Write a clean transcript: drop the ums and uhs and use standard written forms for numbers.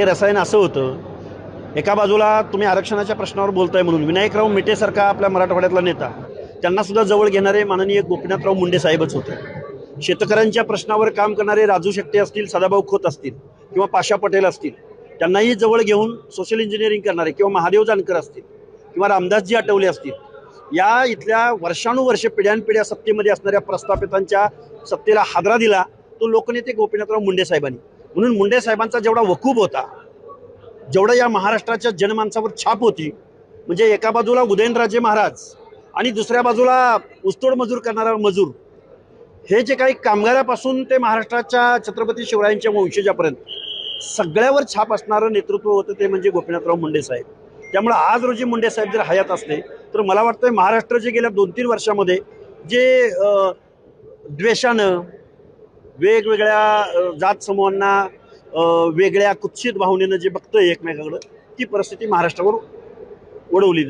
हे रसायन असं होतं, एका बाजूला तुम्ही आरक्षणाच्या प्रश्नावर बोलताय म्हणून विनायकराव मेटेसारखा आपल्या मराठवाड्यातला नेता, त्यांना सुद्धा जवळ घेणारे माननीय गोपीनाथराव मुंडे साहेबच होते. शेतकऱ्यांच्या प्रश्नावर काम करणारे राजू शेट्टी असतील, सदाभाऊ खोत असतील किंवा पाशा पटेल असतील, त्यांनाही जवळ घेऊन सोशल इंजिनिअरिंग करणारे किंवा महादेव जानकर असतील किंवा रामदासजी आठवले असतील, या इथल्या वर्षानुवर्षे पिढ्यानपिढ्या सत्तेमध्ये असणाऱ्या प्रस्थापितांच्या सत्तेला हादरा दिला तो लोकनेते गोपीनाथराव मुंडे साहेबांनी. म्हणून मुंडे साहेबांचा जेवढा वकूब होता, जेवढं या महाराष्ट्राच्या जनमानसावर छाप होती, म्हणजे एका बाजूला उदयनराजे महाराज आणि दुसऱ्या बाजूला ऊसतोड मजूर करणारा मजूर, हे जे काही कामगारापासून ते महाराष्ट्राच्या छत्रपती शिवरायांच्या वंशजापर्यंत सगळ्यावर छाप असणारं नेतृत्व होतं ते म्हणजे गोपीनाथराव मुंडे साहेब. त्यामुळे आज रोजी मुंडे साहेब जर हयात असले तर मला वाटतं महाराष्ट्र जे गेल्या 2-3 वर्षामध्ये जे द्वेषानं वेगवेगळ्या जात समूहांना वेगळ्या कुत्सित भावनेनं जे बघतोय एकमेकाकडं, ती परिस्थिती महाराष्ट्रावर ओढवली